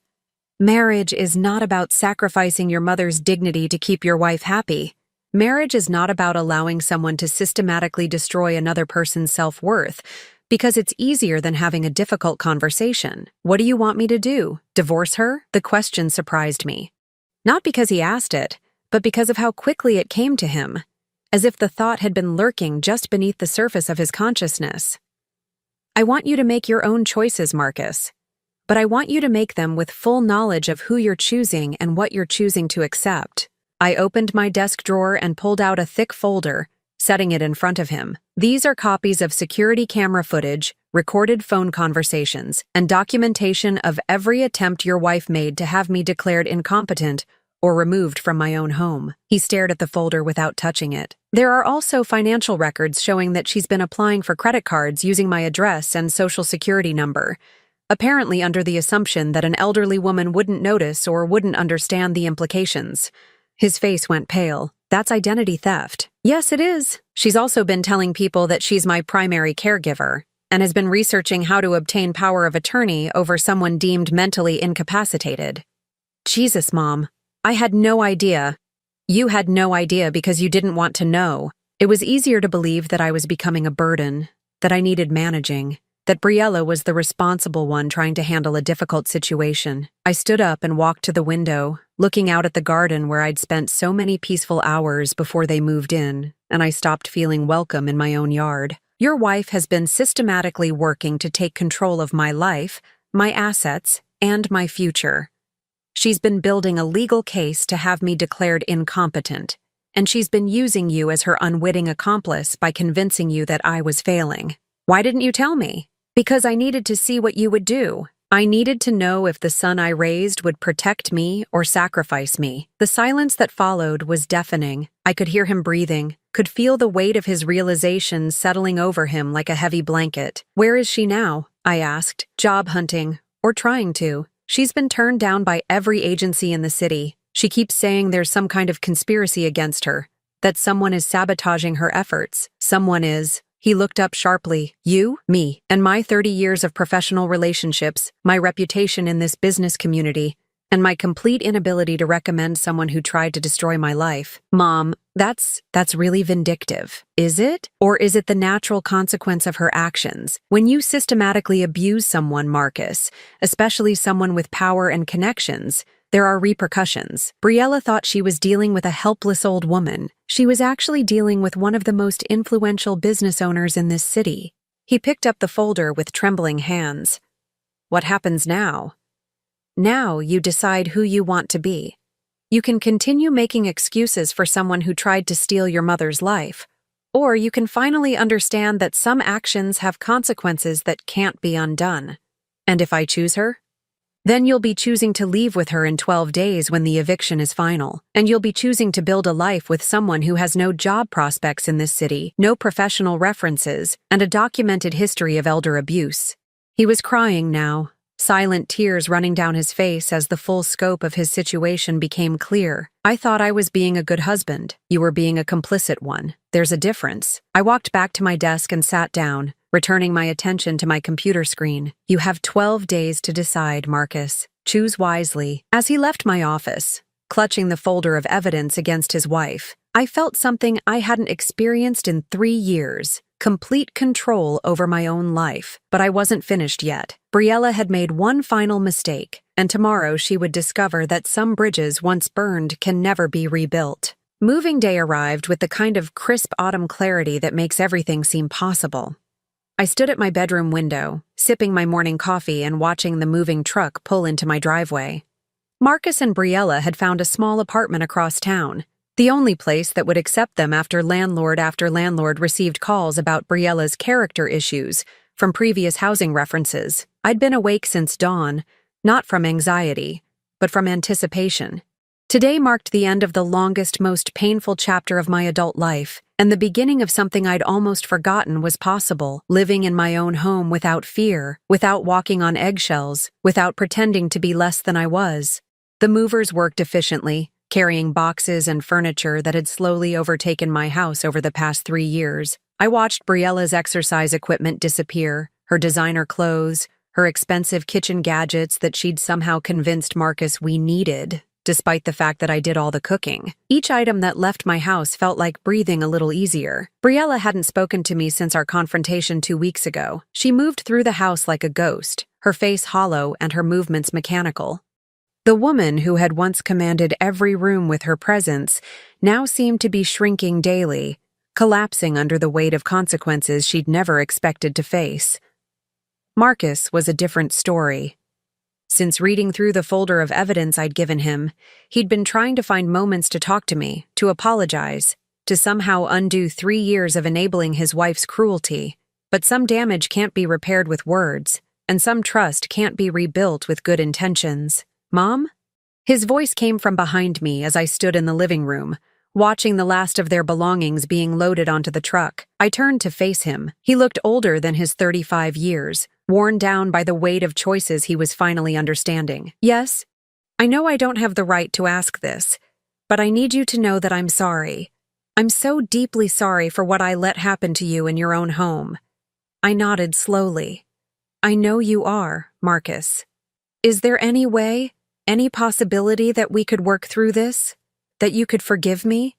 Marriage is not about sacrificing your mother's dignity to keep your wife happy. Marriage is not about allowing someone to systematically destroy another person's self-worth, because it's easier than having a difficult conversation. What do you want me to do? Divorce her?" The question surprised me. Not because he asked it, but because of how quickly it came to him, as if the thought had been lurking just beneath the surface of his consciousness. "I want you to make your own choices, Marcus, but I want you to make them with full knowledge of who you're choosing and what you're choosing to accept." I opened my desk drawer and pulled out a thick folder, setting it in front of him. "These are copies of security camera footage, recorded phone conversations, and documentation of every attempt your wife made to have me declared incompetent or removed from my own home." He stared at the folder without touching it. "There are also financial records showing that she's been applying for credit cards using my address and social security number, apparently under the assumption that an elderly woman wouldn't notice or wouldn't understand the implications." His face went pale. "That's identity theft." "Yes, it is. She's also been telling people that she's my primary caregiver and has been researching how to obtain power of attorney over someone deemed mentally incapacitated." "Jesus, Mom. I had no idea." "You had no idea because you didn't want to know. It was easier to believe that I was becoming a burden, that I needed managing, that Briella was the responsible one trying to handle a difficult situation." I stood up and walked to the window, looking out at the garden where I'd spent so many peaceful hours before they moved in, and I stopped feeling welcome in my own yard. "Your wife has been systematically working to take control of my life, my assets, and my future. She's been building a legal case to have me declared incompetent, and she's been using you as her unwitting accomplice by convincing you that I was failing. Why didn't you tell me? Because I needed to see what you would do. I needed to know if the son I raised would protect me or sacrifice me. The silence that followed was deafening. I could hear him breathing, could feel the weight of his realization settling over him like a heavy blanket. Where is she now? I asked. Job hunting, or trying to. She's been turned down by every agency in the city. She keeps saying there's some kind of conspiracy against her, that someone is sabotaging her efforts. Someone is. He looked up sharply. You, me, and my 30 years of professional relationships, my reputation in this business community, and my complete inability to recommend someone who tried to destroy my life. Mom, that's really vindictive. Is it? Or is it the natural consequence of her actions? When you systematically abuse someone, Marcus, especially someone with power and connections, there are repercussions. Briella thought she was dealing with a helpless old woman. She was actually dealing with one of the most influential business owners in this city. He picked up the folder with trembling hands. What happens now? Now you decide who you want to be. You can continue making excuses for someone who tried to steal your mother's life, or you can finally understand that some actions have consequences that can't be undone. And if I choose her? Then you'll be choosing to leave with her in 12 days when the eviction is final, and you'll be choosing to build a life with someone who has no job prospects in this city, no professional references, and a documented history of elder abuse. He was crying now, silent tears running down his face as the full scope of his situation became clear. I thought I was being a good husband. You were being a complicit one. There's a difference. I walked back to my desk and sat down, returning my attention to my computer screen. You have 12 days to decide, Marcus. Choose wisely. As he left my office, clutching the folder of evidence against his wife, I felt something I hadn't experienced in 3 years. Complete control over my own life. But I wasn't finished yet. Briella had made one final mistake, and tomorrow she would discover that some bridges once burned can never be rebuilt. Moving day arrived with the kind of crisp autumn clarity that makes everything seem possible. I stood at my bedroom window, sipping my morning coffee and watching the moving truck pull into my driveway. Marcus and Briella had found a small apartment across town, the only place that would accept them after landlord received calls about Briella's character issues from previous housing references. I'd been awake since dawn, not from anxiety, but from anticipation. Today marked the end of the longest, most painful chapter of my adult life, and the beginning of something I'd almost forgotten was possible, living in my own home without fear, without walking on eggshells, without pretending to be less than I was. The movers worked efficiently, carrying boxes and furniture that had slowly overtaken my house over the past 3 years. I watched Briella's exercise equipment disappear, her designer clothes, her expensive kitchen gadgets that she'd somehow convinced Marcus we needed, despite the fact that I did all the cooking. Each item that left my house felt like breathing a little easier. Briella hadn't spoken to me since our confrontation 2 weeks ago. She moved through the house like a ghost, her face hollow and her movements mechanical. The woman who had once commanded every room with her presence now seemed to be shrinking daily, collapsing under the weight of consequences she'd never expected to face. Marcus was a different story. Since reading through the folder of evidence I'd given him, he'd been trying to find moments to talk to me, to apologize, to somehow undo 3 years of enabling his wife's cruelty. But some damage can't be repaired with words, and some trust can't be rebuilt with good intentions. Mom? His voice came from behind me as I stood in the living room, watching the last of their belongings being loaded onto the truck. I turned to face him. He looked older than his 35 years, worn down by the weight of choices he was finally understanding. Yes, I know I don't have the right to ask this, but I need you to know that I'm sorry. I'm so deeply sorry for what I let happen to you in your own home. I nodded slowly. I know you are, Marcus. Is there any way, any possibility that we could work through this? That you could forgive me?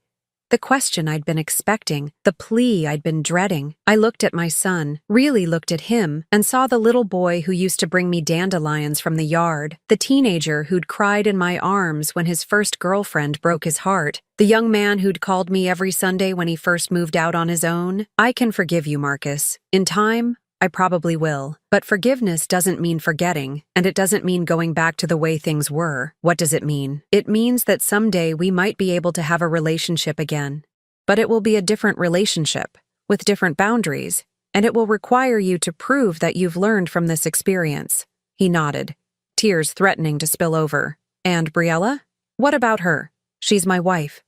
The question I'd been expecting, the plea I'd been dreading. I looked at my son, really looked at him, and saw the little boy who used to bring me dandelions from the yard, the teenager who'd cried in my arms when his first girlfriend broke his heart, the young man who'd called me every Sunday when he first moved out on his own. I can forgive you, Marcus. In time, I probably will. But forgiveness doesn't mean forgetting, and it doesn't mean going back to the way things were. What does it mean? It means that someday we might be able to have a relationship again. But it will be a different relationship, with different boundaries, and it will require you to prove that you've learned from this experience. He nodded, tears threatening to spill over. And Briella? What about her? She's my wife.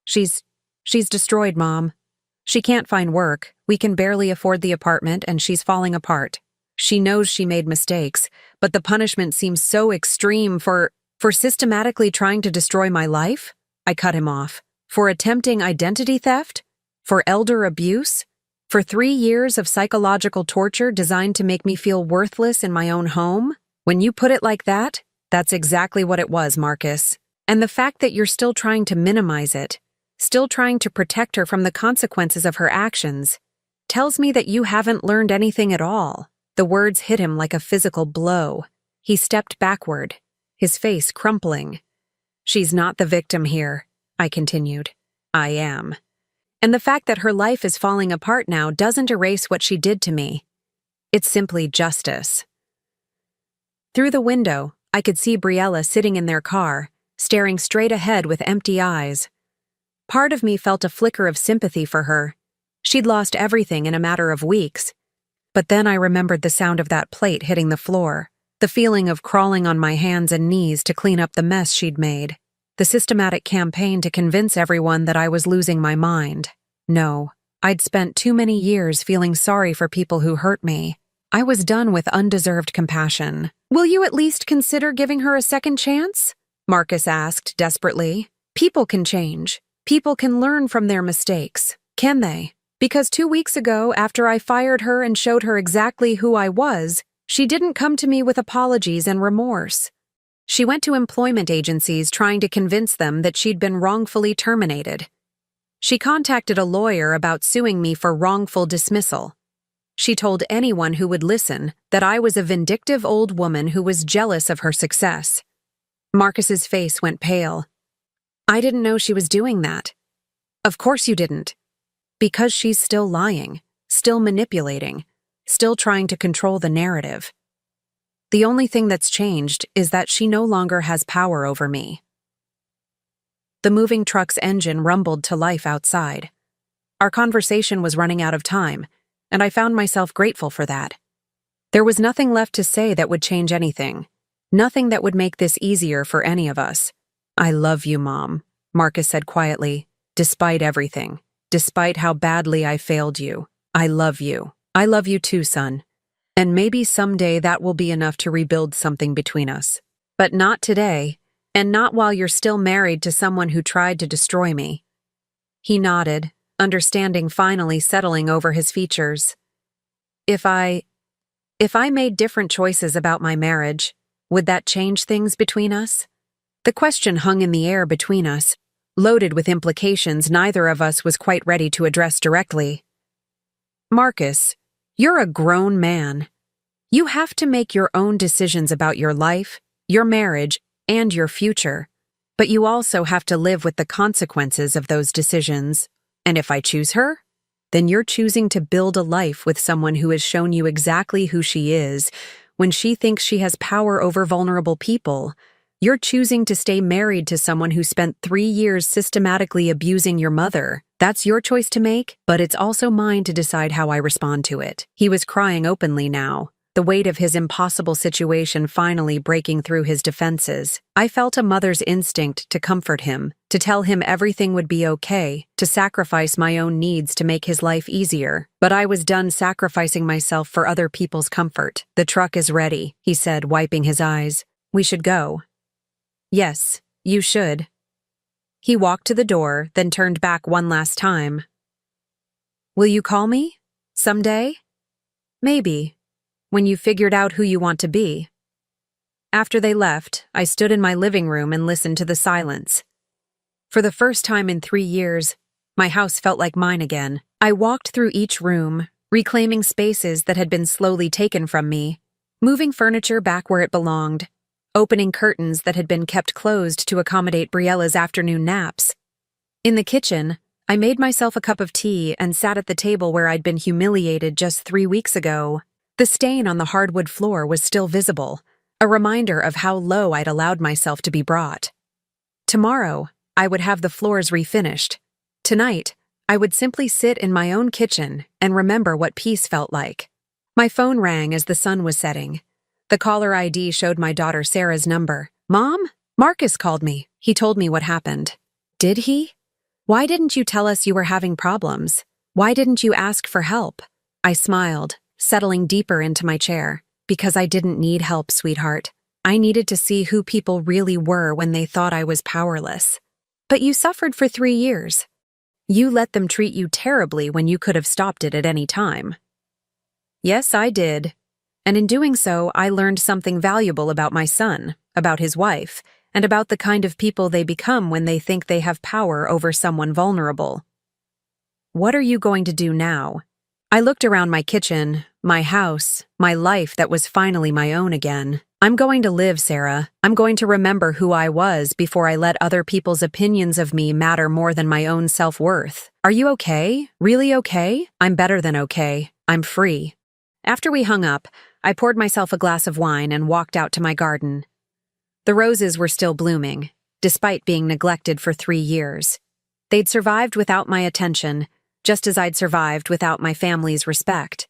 She's destroyed, Mom. She can't find work, we can barely afford the apartment, and she's falling apart. She knows she made mistakes, but the punishment seems so extreme for systematically trying to destroy my life? I cut him off. For attempting identity theft? For elder abuse? For 3 years of psychological torture designed to make me feel worthless in my own home? When you put it like that, that's exactly what it was, Marcus. And the fact that you're still trying to minimize it, still trying to protect her from the consequences of her actions, tells me that you haven't learned anything at all. The words hit him like a physical blow. He stepped backward, his face crumpling. She's not the victim here, I continued. I am. And the fact that her life is falling apart now doesn't erase what she did to me. It's simply justice. Through the window, I could see Briella sitting in their car, staring straight ahead with empty eyes. Part of me felt a flicker of sympathy for her. She'd lost everything in a matter of weeks. But then I remembered the sound of that plate hitting the floor, the feeling of crawling on my hands and knees to clean up the mess she'd made, the systematic campaign to convince everyone that I was losing my mind. No, I'd spent too many years feeling sorry for people who hurt me. I was done with undeserved compassion. Will you at least consider giving her a second chance? Marcus asked desperately. People can change. People can learn from their mistakes, can they? Because 2 weeks ago, after I fired her and showed her exactly who I was, she didn't come to me with apologies and remorse. She went to employment agencies trying to convince them that she'd been wrongfully terminated. She contacted a lawyer about suing me for wrongful dismissal. She told anyone who would listen that I was a vindictive old woman who was jealous of her success. Marcus's face went pale. I didn't know she was doing that. Of course you didn't. Because she's still lying, still manipulating, still trying to control the narrative. The only thing that's changed is that she no longer has power over me. The moving truck's engine rumbled to life outside. Our conversation was running out of time, and I found myself grateful for that. There was nothing left to say that would change anything, nothing that would make this easier for any of us. I love you, Mom, Marcus said quietly, despite everything, despite how badly I failed you. I love you. I love you too, son. And maybe someday that will be enough to rebuild something between us. But not today, and not while you're still married to someone who tried to destroy me. He nodded, understanding finally settling over his features. If I made different choices about my marriage, would that change things between us? The question hung in the air between us, loaded with implications neither of us was quite ready to address directly. Marcus, you're a grown man. You have to make your own decisions about your life, your marriage, and your future. But you also have to live with the consequences of those decisions. And if I choose her, then you're choosing to build a life with someone who has shown you exactly who she is when she thinks she has power over vulnerable people. You're choosing to stay married to someone who spent 3 years systematically abusing your mother. That's your choice to make, but it's also mine to decide how I respond to it. He was crying openly now, the weight of his impossible situation finally breaking through his defenses. I felt a mother's instinct to comfort him, to tell him everything would be okay, to sacrifice my own needs to make his life easier. But I was done sacrificing myself for other people's comfort. The truck is ready, he said, wiping his eyes. We should go. Yes, you should. He walked to the door, then turned back one last time. Will you call me? Someday? Maybe. When you've figured out who you want to be. After they left, I stood in my living room and listened to the silence. For the first time in 3 years, my house felt like mine again. I walked through each room, reclaiming spaces that had been slowly taken from me, moving furniture back where it belonged, opening curtains that had been kept closed to accommodate Briella's afternoon naps. In the kitchen, I made myself a cup of tea and sat at the table where I'd been humiliated just 3 weeks ago. The stain on the hardwood floor was still visible, a reminder of how low I'd allowed myself to be brought. Tomorrow, I would have the floors refinished. Tonight, I would simply sit in my own kitchen and remember what peace felt like. My phone rang as the sun was setting. The caller ID showed my daughter Sarah's number. "Mom? Marcus called me. He told me what happened." "Did he? Why didn't you tell us you were having problems? Why didn't you ask for help?" I smiled, settling deeper into my chair. "Because I didn't need help, sweetheart. I needed to see who people really were when they thought I was powerless. But you suffered for 3 years. You let them treat you terribly when you could have stopped it at any time." "Yes, I did. And in doing so, I learned something valuable about my son, about his wife, and about the kind of people they become when they think they have power over someone vulnerable." "What are you going to do now?" I looked around my kitchen, my house, my life that was finally my own again. "I'm going to live, Sarah. I'm going to remember who I was before I let other people's opinions of me matter more than my own self-worth. Are you okay? Really okay?" "I'm better than okay. I'm free." After we hung up, I poured myself a glass of wine and walked out to my garden. The roses were still blooming, despite being neglected for 3 years. They'd survived without my attention, just as I'd survived without my family's respect.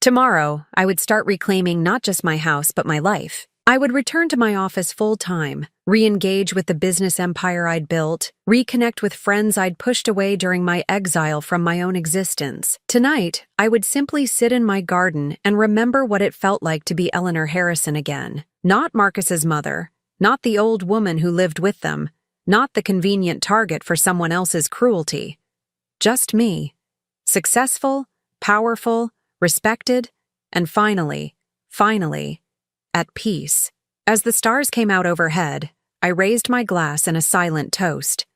Tomorrow, I would start reclaiming not just my house but my life. I would return to my office full-time, re-engage with the business empire I'd built, reconnect with friends I'd pushed away during my exile from my own existence. Tonight, I would simply sit in my garden and remember what it felt like to be Eleanor Harrison again. Not Marcus's mother, not the old woman who lived with them, not the convenient target for someone else's cruelty. Just me. Successful, powerful, respected, and finally, at peace. As the stars came out overhead, I raised my glass in a silent toast.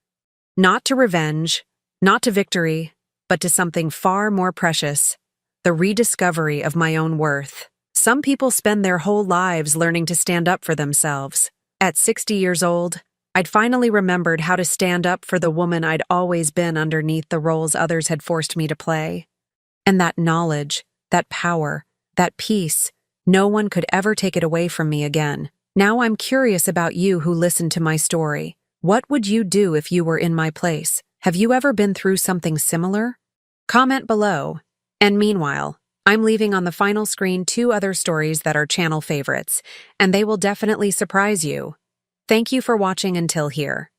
Not to revenge, not to victory, but to something far more precious, the rediscovery of my own worth. Some people spend their whole lives learning to stand up for themselves. At 60 years old, I'd finally remembered how to stand up for the woman I'd always been underneath the roles others had forced me to play. And that knowledge, that power, that peace, no one could ever take it away from me again. Now I'm curious about you who listened to my story. What would you do if you were in my place? Have you ever been through something similar? Comment below. And meanwhile, I'm leaving on the final screen 2 other stories that are channel favorites, and they will definitely surprise you. Thank you for watching until here.